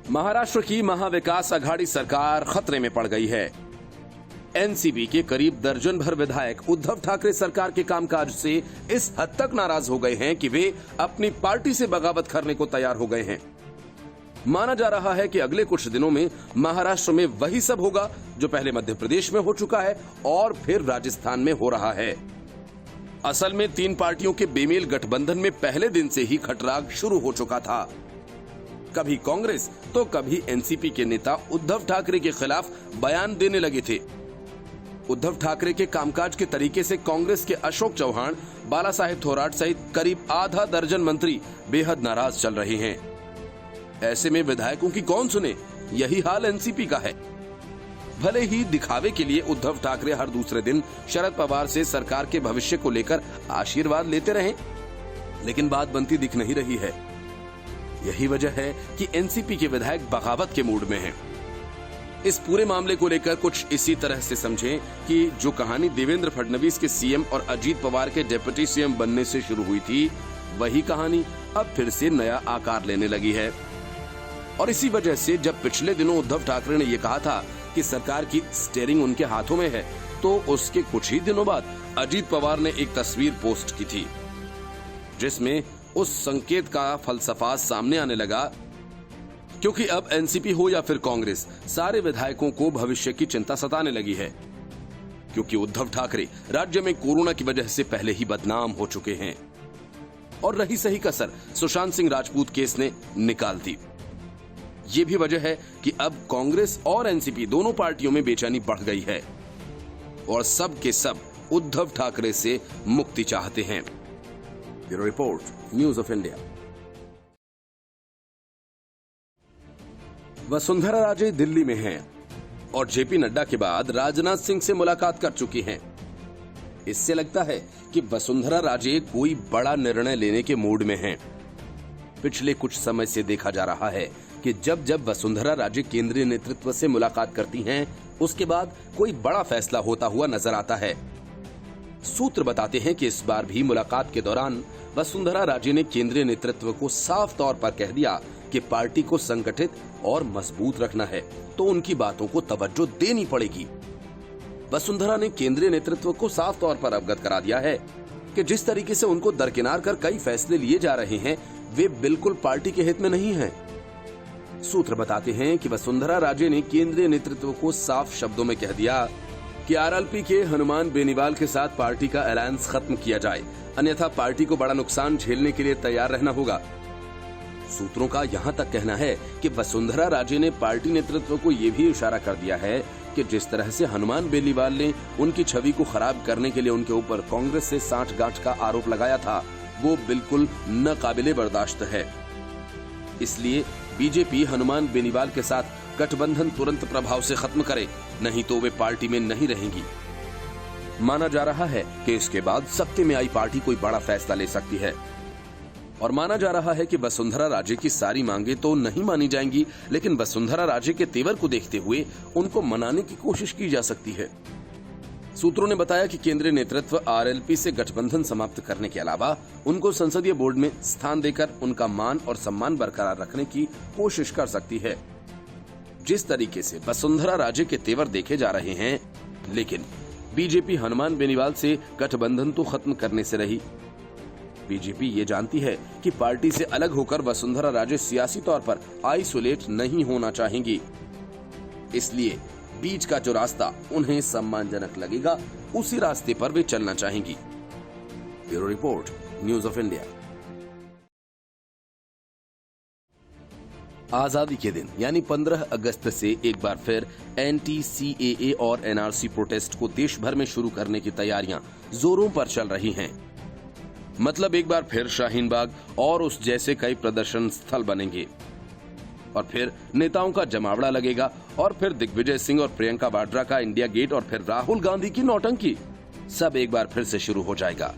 महाराष्ट्र की महाविकास आघाड़ी सरकार खतरे में पड़ गई है। एनसीपी के करीब दर्जन भर विधायक उद्धव ठाकरे सरकार के कामकाज से इस हद तक नाराज हो गए हैं कि वे अपनी पार्टी से बगावत करने को तैयार हो गए हैं। माना जा रहा है कि अगले कुछ दिनों में महाराष्ट्र में वही सब होगा जो पहले मध्य प्रदेश में हो चुका है और फिर राजस्थान में हो रहा है। असल में तीन पार्टियों के बेमेल गठबंधन में पहले दिन से ही खटराग शुरू हो चुका था। कभी कांग्रेस तो कभी एनसीपी के नेता उद्धव ठाकरे के खिलाफ बयान देने लगे थे। उद्धव ठाकरे के कामकाज के तरीके से कांग्रेस के अशोक चौहान, बाला साहेब थोराट सहित करीब आधा दर्जन मंत्री बेहद नाराज चल रहे हैं। ऐसे में विधायकों की कौन सुने, यही हाल एनसीपी का है। भले ही दिखावे के लिए उद्धव ठाकरे हर दूसरे दिन शरद पवार से सरकार के भविष्य को लेकर आशीर्वाद लेते रहे, लेकिन बात बनती दिख नहीं रही है। यही वजह है कि एनसीपी के विधायक बगावत के मूड में हैं। इस पूरे मामले को लेकर कुछ इसी तरह से समझें कि जो कहानी देवेंद्र फडणवीस के सीएम और अजीत पवार के डिप्टी सीएम बनने से शुरू हुई थी, वही कहानी अब फिर से नया आकार लेने लगी है। और इसी वजह से जब पिछले दिनों उद्धव ठाकरे ने यह कहा था कि सरकार की स्टीयरिंग उनके हाथों में है, तो उसके कुछ ही दिनों बाद अजीत पवार ने एक तस्वीर पोस्ट की थी जिसमें उस संकेत का फलसफा सामने आने लगा, क्योंकि अब एनसीपी हो या फिर कांग्रेस, सारे विधायकों को भविष्य की चिंता सताने लगी है। क्योंकि उद्धव ठाकरे राज्य में कोरोना की वजह से पहले ही बदनाम हो चुके हैं और रही सही कसर सुशांत सिंह राजपूत केस ने निकाल दी। ये भी वजह है कि अब कांग्रेस और एनसीपी दोनों पार्टियों में बेचैनी बढ़ गई है और सब के सब उद्धव ठाकरे से मुक्ति चाहते हैं। Bureau report, news of India. Vasundhara Raje Delhi में हैं और जेपी नड्डा के बाद राजनाथ सिंह से मुलाकात कर चुकी हैं। इससे लगता है कि वसुंधरा राजे कोई बड़ा निर्णय लेने के मूड में हैं। पिछले कुछ समय से देखा जा रहा है कि जब जब वसुंधरा राजे केंद्रीय नेतृत्व से मुलाकात करती हैं, उसके बाद कोई बड़ा फैसला होता हुआ नजर आता है। सूत्र बताते हैं कि इस बार भी मुलाकात के दौरान वसुंधरा राजे ने केंद्रीय नेतृत्व को साफ तौर पर कह दिया कि पार्टी को संगठित और मजबूत रखना है, तो उनकी बातों को तवज्जो देनी पड़ेगी। वसुंधरा ने केंद्रीय नेतृत्व को साफ तौर पर अवगत करा दिया है कि जिस तरीके से उनको दरकिनार कर कई फैसले लिए जा रहे हैं, वे बिल्कुल पार्टी के हित में नहीं हैं। सूत्र बताते हैं कि वसुंधरा राजे ने केंद्रीय नेतृत्व को साफ शब्दों में कह दिया कि आरएलपी के हनुमान बेनीवाल के साथ पार्टी का अलायंस खत्म किया जाए, अन्यथा पार्टी को बड़ा नुकसान झेलने के लिए तैयार रहना होगा। सूत्रों का यहां तक कहना है कि वसुंधरा राजे ने पार्टी नेतृत्व को यह भी इशारा कर दिया है कि जिस तरह से हनुमान बेनीवाल ने उनकी छवि को खराब करने के लिए उनके ऊपर कांग्रेस से सांठगांठ का आरोप लगाया था, वो बिल्कुल न काबिले बर्दाश्त है। इसलिए बीजेपी हनुमान बेनीवाल के साथ गठबंधन तुरंत प्रभाव से खत्म करे, नहीं तो वे पार्टी में नहीं रहेंगी। माना जा रहा है कि इसके बाद सत्ते में आई पार्टी कोई बड़ा फैसला ले सकती है और माना जा रहा है कि वसुंधरा राजे की सारी मांगे तो नहीं मानी जाएंगी, लेकिन वसुंधरा राजे के तेवर को देखते हुए उनको मनाने की कोशिश की जा सकती है। सूत्रों ने बताया कि केंद्रीय नेतृत्व आरएलपी से गठबंधन समाप्त करने के अलावा उनको संसदीय बोर्ड में स्थान देकर उनका मान और सम्मान बरकरार रखने की कोशिश कर सकती है। जिस तरीके से वसुंधरा राजे के तेवर देखे जा रहे हैं, लेकिन बीजेपी हनुमान बेनीवाल से गठबंधन तो खत्म करने से रही। बीजेपी ये जानती है कि पार्टी से अलग होकर वसुंधरा राजे सियासी तौर पर आइसोलेट नहीं होना चाहेंगी, इसलिए बीच का जो रास्ता उन्हें सम्मानजनक लगेगा, उसी रास्ते पर वे चलना चाहेंगी। Bureau report, news of India. आजादी के दिन यानी 15 अगस्त से एक बार फिर एंटी सीएए और एनआरसी प्रोटेस्ट को देश भर में शुरू करने की तैयारियां जोरों पर चल रही हैं। मतलब एक बार फिर शाहीन बाग और उस जैसे कई प्रदर्शन स्थल बनेंगे और फिर नेताओं का जमावड़ा लगेगा और फिर दिग्विजय सिंह और प्रियंका वाड्रा का इंडिया गेट और फिर राहुल गांधी की नौटंकी, सब एक बार फिर से शुरू हो जाएगा।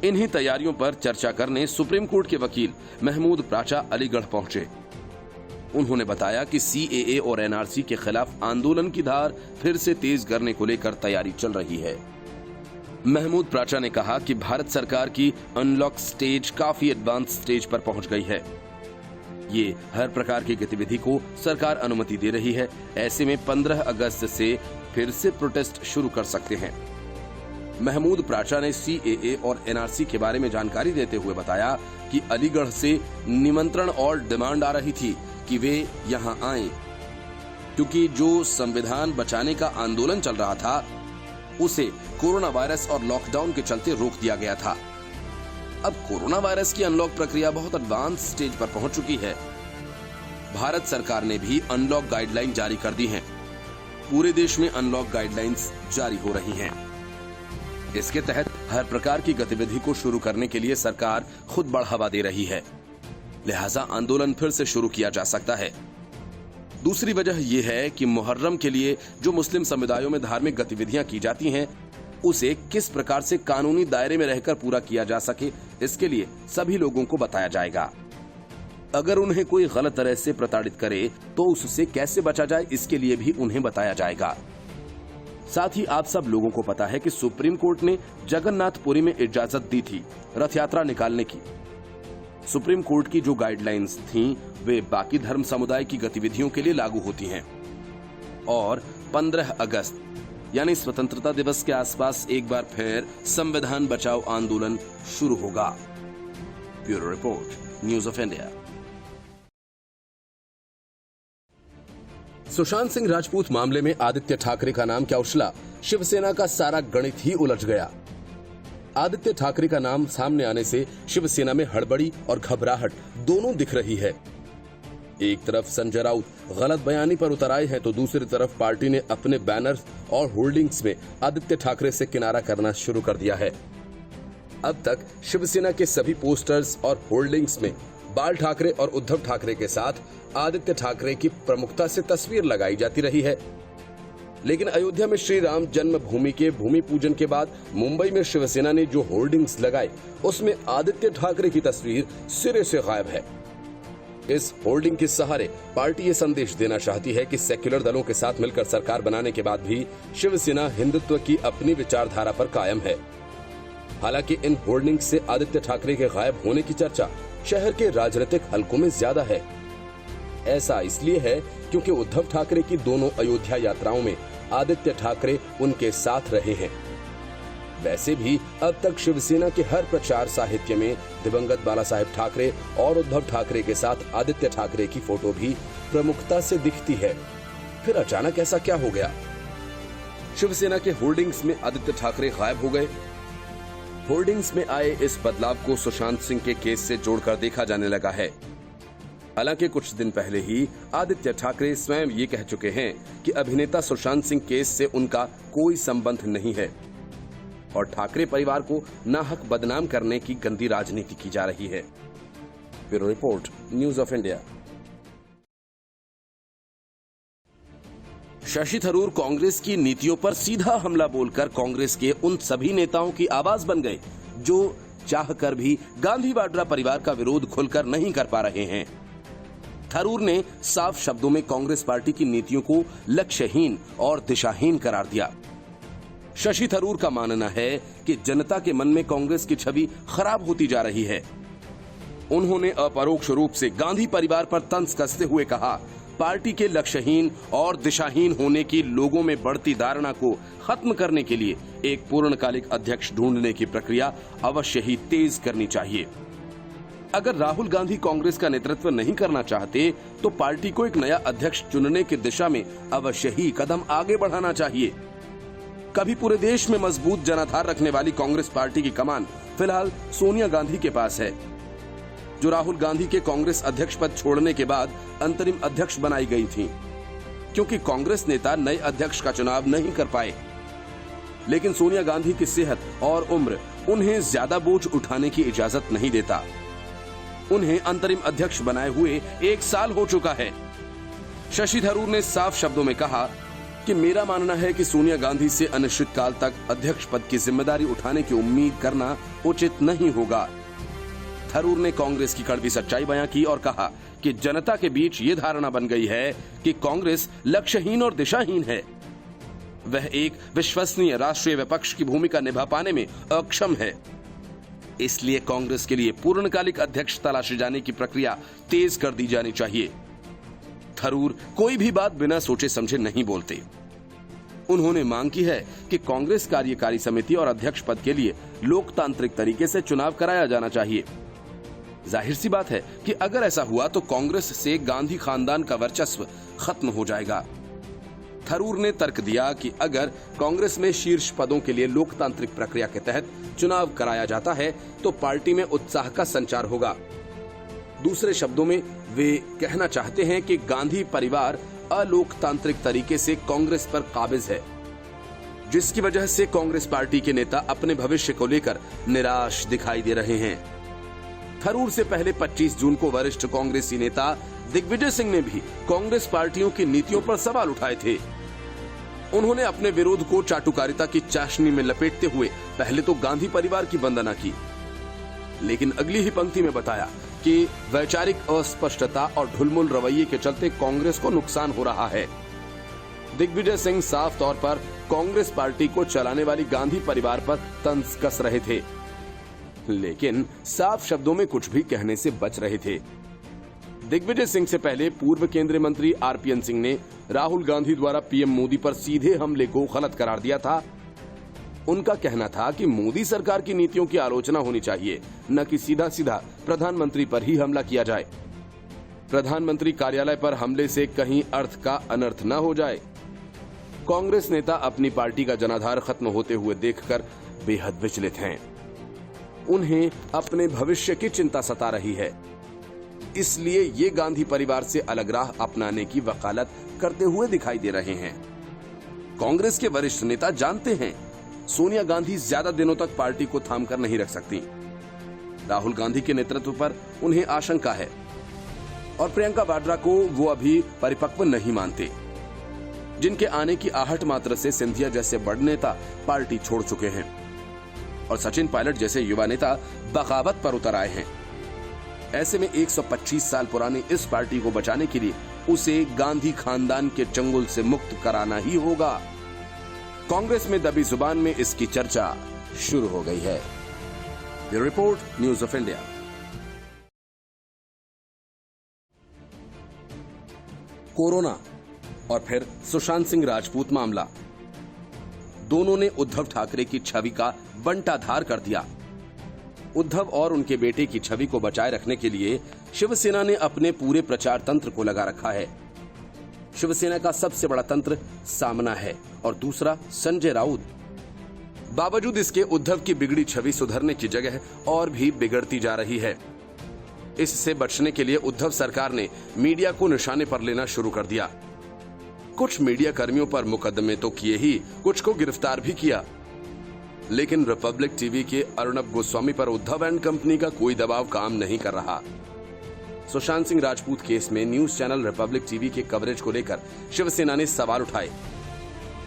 इन्हीं तैयारियों पर चर्चा करने सुप्रीम कोर्ट के वकील महमूद प्राचा अलीगढ़ पहुंचे। उन्होंने बताया कि सीएए और एनआरसी के खिलाफ आंदोलन की धार फिर से तेज करने को लेकर तैयारी चल रही है। महमूद प्राचा ने कहा कि भारत सरकार की अनलॉक स्टेज काफी एडवांस स्टेज पर पहुंच गई है। ये हर प्रकार की गतिविधि को सरकार अनुमति दे रही है। ऐसे में 15 अगस्त से फिर से प्रोटेस्ट शुरू कर सकते हैं। महमूद प्राचा ने CAA और NRC के बारे में जानकारी देते हुए बताया कि अलीगढ़ से निमंत्रण और डिमांड आ रही थी कि वे यहां आएं, क्योंकि जो संविधान बचाने का आंदोलन चल रहा था उसे कोरोना वायरस और लॉकडाउन के चलते रोक दिया गया था। अब कोरोना वायरस की अनलॉक प्रक्रिया बहुत एडवांस स्टेज पर पहुंच चुकी है। भारत सरकार ने भी अनलॉक गाइडलाइन जारी कर दी हैं। पूरे देश में अनलॉक गाइडलाइंस जारी हो रही हैं। इसके तहत हर प्रकार की गतिविधि को शुरू करने के लिए सरकार खुद बढ़ावा दे रही है, लिहाजा आंदोलन फिर से शुरू किया जा सकता है। दूसरी वजह यह है कि मुहर्रम के लिए जो मुस्लिम समुदायों में धार्मिक गतिविधियां की जाती हैं, उसे किस प्रकार से कानूनी दायरे में रहकर पूरा किया जा सके, इसके लिए सभी लोगों को बताया जाएगा। अगर उन्हें कोई गलत तरह से प्रताड़ित करे तो उससे कैसे बचा जाए, इसके लिए भी उन्हें बताया जाएगा। साथ ही आप सब लोगों को पता है कि सुप्रीम कोर्ट ने जगन्नाथपुरी में इजाजत दी थी रथ यात्रा निकालने की। सुप्रीम कोर्ट की जो गाइडलाइंस थीं, वे बाकी धर्म समुदाय की गतिविधियों के लिए लागू होती हैं। और 15 अगस्त यानी स्वतंत्रता दिवस के आसपास एक बार फिर संविधान बचाओ आंदोलन शुरू होगा। Bureau report, news of India. Sushant Singh Rajput मामले में आदित्य ठाकरे का नाम क्या उछला? शिवसेना का सारा गणित ही उलझ गया। आदित्य ठाकरे का नाम सामने आने से शिवसेना में हड़बड़ी और घबराहट दोनों दिख रही है। एक तरफ संजय राउत गलत बयानी पर उतर आए हैं, तो दूसरी तरफ पार्टी ने अपने बैनर्स और होर्डिंग्स में आदित्य ठाकरे से किनारा करना शुरू कर दिया है। अब तक शिवसेना के सभी पोस्टर्स और होर्डिंग्स में बाल ठाकरे और उद्धव ठाकरे के साथ आदित्य ठाकरे की प्रमुखता से तस्वीर लगाई जाती रही है। लेकिन अयोध्या में श्री राम जन्मभूमि के भूमि पूजन के बाद मुंबई में शिवसेना ने जो होर्डिंग्स लगाए, उसमें आदित्य ठाकरे की तस्वीर सिरे से गायब है। इस होर्डिंग के सहारे पार्टी ये संदेश देना चाहती है कि सेक्युलर दलों के साथ मिलकर सरकार बनाने के बाद भी शिवसेना हिंदुत्व की अपनी विचारधारा पर कायम है। हालांकि इन होर्डिंग से आदित्य ठाकरे के गायब होने की चर्चा शहर के राजनीतिक हलकों में ज्यादा है। ऐसा इसलिए है क्योंकि उद्धव ठाकरे की दोनों अयोध्या यात्राओं में आदित्य ठाकरे उनके साथ रहे हैं। वैसे भी अब तक शिवसेना के हर प्रचार साहित्य में दिवंगत बाला साहेब ठाकरे और उद्धव ठाकरे के साथ आदित्य ठाकरे की फोटो भी प्रमुखता से दिखती है। फिर अचानक ऐसा क्या हो गया? शिवसेना के होर्डिंग्स में आदित्य ठाकरे गायब हो गए। होर्डिंग्स में आए इस बदलाव को सुशांत सिंह के केस से जोड़कर देखा जाने लगा है। हालांकि कुछ दिन पहले ही आदित्य ठाकरे स्वयं ये कह चुके हैं कि अभिनेता सुशांत सिंह केस से उनका कोई संबंध नहीं है और ठाकरे परिवार को नाहक बदनाम करने की गंदी राजनीति की जा रही है। Bureau report, news of India. Shashi Tharoor Congress की नीतियों पर सीधा हमला बोलकर कांग्रेस के उन सभी नेताओं की आवाज बन गए जो चाहकर भी गांधी वाड्रा परिवार का विरोध खुलकर नहीं कर पा रहे हैं। थरूर ने साफ शब्दों में कांग्रेस पार्टी की नीतियों को लक्ष्यहीन और दिशाहीन करार दिया। शशि थरूर का मानना है कि जनता के मन में कांग्रेस की छवि खराब होती जा रही है। उन्होंने अपरोक्ष रूप से गांधी परिवार पर तंज कसते हुए कहा, पार्टी के लक्ष्यहीन और दिशाहीन होने की लोगों में बढ़ती धारणा को खत्म करने के लिए एक पूर्णकालिक अध्यक्ष ढूंढने की प्रक्रिया अवश्य ही तेज करनी चाहिए। अगर राहुल गांधी कांग्रेस का नेतृत्व नहीं करना चाहते तो पार्टी को एक नया अध्यक्ष चुनने की दिशा में अवश्य ही कदम आगे बढ़ाना चाहिए। कभी पूरे देश में मजबूत जनाधार रखने वाली कांग्रेस पार्टी की कमान फिलहाल सोनिया गांधी के पास है, जो राहुल गांधी के कांग्रेस अध्यक्ष पद छोड़ने के बाद अंतरिम अध्यक्ष बनाई गई थी, क्योंकि कांग्रेस नेता नए अध्यक्ष का चुनाव नहीं कर पाए। लेकिन सोनिया गांधी की सेहत और उम्र उन्हें ज्यादा बोझ उठाने की इजाजत नहीं देता। उन्हें अंतरिम अध्यक्ष बनाए हुए 1 साल हो चुका है। शशि थरूर ने साफ शब्दों में कहा कि मेरा मानना है कि सोनिया गांधी से अनिश्चित काल तक अध्यक्ष पद की जिम्मेदारी उठाने की उम्मीद करना उचित नहीं होगा। थरूर ने कांग्रेस की कड़वी सच्चाई बयां की और कहा कि जनता के बीच ये धारणा बन गई है कि कांग्रेस लक्ष्यहीन और दिशाहीन है। वह एक विश्वसनीय राष्ट्रीय विपक्ष की भूमिका निभा पाने में अक्षम है। इसलिए कांग्रेस के लिए पूर्णकालिक अध्यक्ष तलाशे जाने की प्रक्रिया तेज कर दी जानी चाहिए। थरूर कोई भी बात बिना सोचे समझे नहीं बोलते। उन्होंने मांग की है कि कांग्रेस कार्यकारी समिति और अध्यक्ष पद के लिए लोकतांत्रिक तरीके से चुनाव कराया जाना चाहिए। जाहिर सी बात है कि अगर ऐसा हुआ तो कांग्रेस से गांधी खानदान का वर्चस्व खत्म हो जाएगा। थरूर ने तर्क दिया कि अगर कांग्रेस में शीर्ष पदों के लिए लोकतांत्रिक प्रक्रिया के तहत चुनाव कराया जाता है तो पार्टी में उत्साह का संचार होगा। दूसरे शब्दों में वे कहना चाहते हैं कि गांधी परिवार अलोकतांत्रिक तरीके से कांग्रेस पर काबिज है, जिसकी वजह से कांग्रेस पार्टी के नेता अपने भविष्य को लेकर निराश दिखाई दे रहे हैं। थरूर से पहले 25 जून को वरिष्ठ कांग्रेसी नेता दिग्विजय सिंह ने भी कांग्रेस पार्टियों की नीतियों पर सवाल उठाए थे। उन्होंने अपने विरोध को चाटुकारिता की चाशनी में लपेटते हुए पहले तो गांधी परिवार की वंदना की, लेकिन अगली ही पंक्ति में बताया कि वैचारिक अस्पष्टता और ढुलमुल रवैये के चलते कांग्रेस को नुकसान हो रहा है। दिग्विजय सिंह साफ तौर पर कांग्रेस पार्टी को चलाने वाली गांधी परिवार पर तंज कस रहे थे, लेकिन साफ शब्दों में कुछ भी कहने से बच रहे थे। दिग्विजय सिंह से पहले पूर्व केंद्रीय मंत्री आरपीएन सिंह ने राहुल गांधी द्वारा पीएम मोदी पर सीधे हमले को गलत करार दिया था। उनका कहना था कि मोदी सरकार की नीतियों की आलोचना होनी चाहिए, न कि सीधा सीधा प्रधानमंत्री पर ही हमला किया जाए। प्रधानमंत्री कार्यालय पर हमले से कहीं अर्थ का अनर्थ न हो जाए। कांग्रेस नेता अपनी पार्टी का जनाधार खत्म होते हुए देखकर बेहद विचलित हैं। उन्हें अपने भविष्य की चिंता सता रही है, इसलिए ये गांधी परिवार से अलग राह अपनाने की वकालत करते हुए दिखाई दे रहे हैं। कांग्रेस के वरिष्ठ नेता जानते हैं सोनिया गांधी ज्यादा दिनों तक पार्टी को थामकर नहीं रख सकती। राहुल गांधी के नेतृत्व पर उन्हें आशंका है और प्रियंका वाड्रा को वो अभी परिपक्व नहीं मानते, जिनके आने की आहट मात्र से सिंधिया जैसे बड़ नेता पार्टी छोड़ चुके हैं और सचिन पायलट जैसे युवा नेता बगावत पर उतर आए हैं। ऐसे में 125 साल पुरानी इस पार्टी को बचाने के लिए उसे गांधी खानदान के चंगुल से मुक्त कराना ही होगा। कांग्रेस में दबी जुबान में इसकी चर्चा शुरू हो गई है। Bureau report, news of India. Corona और फिर सुशांत सिंह राजपूत मामला, दोनों ने उद्धव ठाकरे की छवि का बंटाधार कर दिया। उद्धव और उनके बेटे की छवि को बचाए रखने के लिए शिवसेना ने अपने पूरे प्रचार तंत्र को लगा रखा है। शिवसेना का सबसे बड़ा तंत्र सामना है और दूसरा संजय राउत। बावजूद इसके उद्धव की बिगड़ी छवि सुधरने की जगह और भी बिगड़ती जा रही है। इससे बचने के लिए उद्धव सरकार ने मीडिया को निशाने पर लेना शुरू कर दिया। कुछ मीडिया कर्मियों पर मुकदमे तो किए ही, कुछ को गिरफ्तार भी किया, लेकिन रिपब्लिक टीवी के अर्नब गोस्वामी पर उद्धव एंड कंपनी का कोई दबाव काम नहीं कर रहा। सुशांत सिंह राजपूत केस में न्यूज चैनल रिपब्लिक टीवी के कवरेज को लेकर शिवसेना ने सवाल उठाए,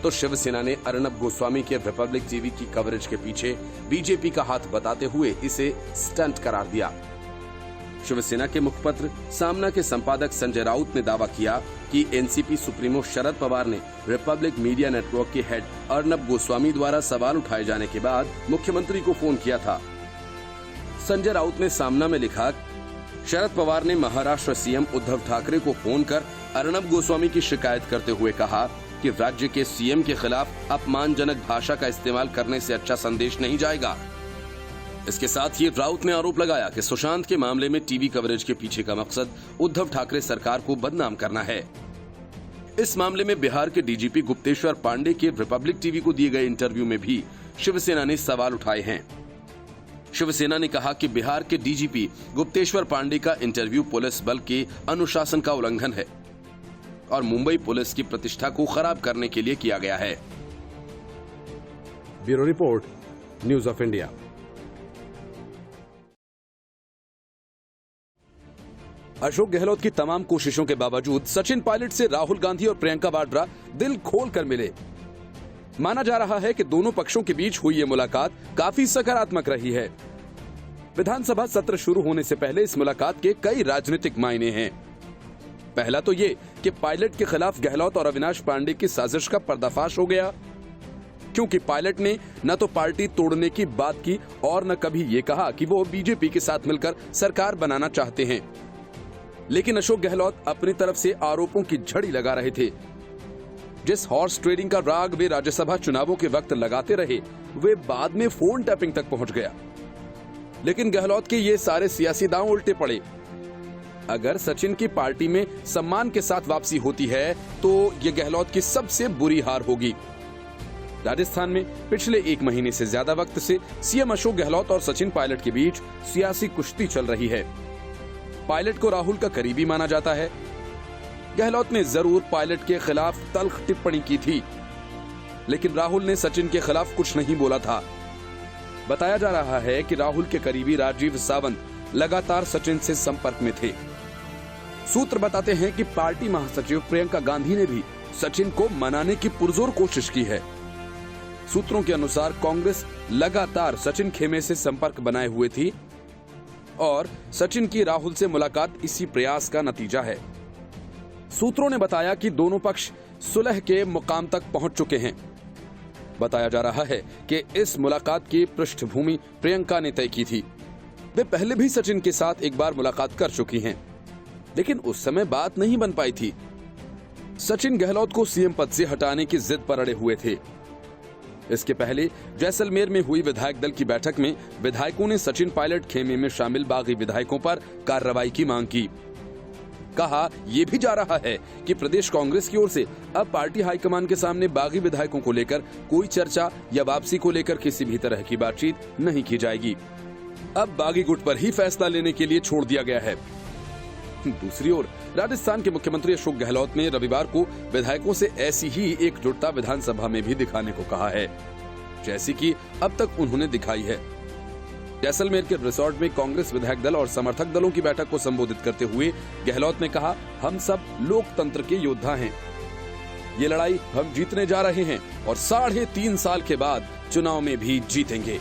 तो शिवसेना ने अर्नब गोस्वामी के रिपब्लिक टीवी की कवरेज के पीछे बीजेपी का हाथ बताते हुए इसे स्टंट करार दिया। शिवसेना के मुखपत्र सामना के संपादक संजय राउत ने दावा किया कि एनसीपी सुप्रीमो शरद पवार ने रिपब्लिक मीडिया नेटवर्क के हेड अर्नब गोस्वामी द्वारा सवाल उठाए जाने के बाद मुख्यमंत्री को फोन किया था। संजय राउत ने सामना में लिखा, शरद पवार ने महाराष्ट्र सीएम उद्धव ठाकरे को फोन कर अर्नब गोस्वामी की शिकायत करते हुए कहा कि राज्य के सीएम के खिलाफ अपमानजनक भाषा का इस्तेमाल करने से अच्छा संदेश नहीं जाएगा। इसके साथ ही राउत ने आरोप लगाया कि सुशांत के मामले में टीवी कवरेज के पीछे का मकसद उद्धव ठाकरे सरकार को बदनाम करना है। इस मामले में बिहार के डीजीपी गुप्तेश्वर पांडे के रिपब्लिक टीवी को दिए गए इंटरव्यू में भी शिवसेना ने सवाल उठाए हैं। शिवसेना ने कहा कि बिहार के डीजीपी गुप्तेश्वर पांडे का इंटरव्यू पुलिस बल के अनुशासन का उल्लंघन है और मुंबई पुलिस की प्रतिष्ठा को खराब करने के लिए किया गया है। Bureau report, news of India. Ashok Gehlot की तमाम कोशिशों के बावजूद सचिन पायलट से राहुल गांधी और प्रियंका वाड्रा दिल खोलकर मिले। माना जा रहा है कि दोनों पक्षों के बीच हुई ये मुलाकात काफी सकारात्मक रही है। विधानसभा सत्र शुरू होने से पहले इस मुलाकात के कई राजनीतिक मायने हैं। पहला तो ये कि पायलट के खिलाफ गहलोत और अविनाश पांडे की साजिश का पर्दाफाश हो गया। क्योंकि पायलट ने न तो पार्टी तोड़ने की बात की और न कभी ये कहा कि वो बीजेपी के साथ मिलकर सरकार बनाना चाहते हैं। लेकिन अशोक गहलोत अपनी तरफ से आरोपों की झड़ी लगा रहे थे। जिस हॉर्स ट्रेडिंग का राग वे राज्यसभा चुनावों के वक्त लगाते रहे, वे बाद में फोन टैपिंग तक पहुंच गया। लेकिन गहलोत के ये सारे सियासी दांव उल्टे पड़े। अगर सचिन की पार्टी में सम्मान के साथ वापसी होती है तो ये गहलोत की सबसे बुरी हार होगी। राजस्थान में पिछले 1 महीने से ज्यादा वक्त से सीएम अशोक गहलोत और सचिन पायलट के बीच सियासी कुश्ती चल रही है। पायलट को राहुल का करीबी माना जाता है। गहलोत ने जरूर पायलट के खिलाफ तल्ख टिप्पणी की थी, लेकिन राहुल ने सचिन के खिलाफ कुछ नहीं बोला था। बताया जा रहा है कि राहुल के करीबी राजीव सावंत लगातार सचिन से संपर्क में थे। सूत्र बताते हैं कि पार्टी महासचिव प्रियंका गांधी ने भी सचिन को मनाने की पुरजोर कोशिश की है। सूत्रों के अनुसार कांग्रेस लगातार सचिन खेमे से संपर्क बनाए हुए थी और सचिन की राहुल से मुलाकात इसी प्रयास का नतीजा है। सूत्रों ने बताया कि दोनों पक्ष सुलह के मुकाम तक पहुंच चुके हैं। बताया जा रहा है कि इस मुलाकात की पृष्ठभूमि प्रियंका ने तय की थी। वे पहले भी सचिन के साथ एक बार मुलाकात कर चुकी हैं, लेकिन उस समय बात नहीं बन पाई थी। सचिन गहलोत को सीएम पद से हटाने की जिद पर अड़े हुए थे। इसके पहले जैसलमेर में हुई विधायक दल की बैठक में विधायकों ने सचिन पायलट खेमे में शामिल बागी विधायकों पर कार्रवाई की मांग की। कहा यह भी जा रहा है कि प्रदेश कांग्रेस की ओर से अब पार्टी हाईकमान के सामने बागी विधायकों को लेकर कोई चर्चा या वापसी को लेकर किसी भी तरह की बातचीत नहीं की जाएगी। अब बागी गुट पर ही फैसला लेने के लिए छोड़ दिया गया है। दूसरी ओर राजस्थान के मुख्यमंत्री अशोक गहलोत ने रविवार को विधायकों से ऐसी ही एकजुटता विधानसभा में भी दिखाने को कहा है, जैसी कि अब तक उन्होंने दिखाई है। जैसलमेर के रिसोर्ट में कांग्रेस विधायक दल और समर्थक दलों की बैठक को संबोधित करते हुए गहलोत ने कहा, हम सब लोकतंत्र के योद्धा हैं। ये लड़ाई हम जीतने जा रहे हैं और 3.5 साल के बाद चुनाव में भी जीतेंगे।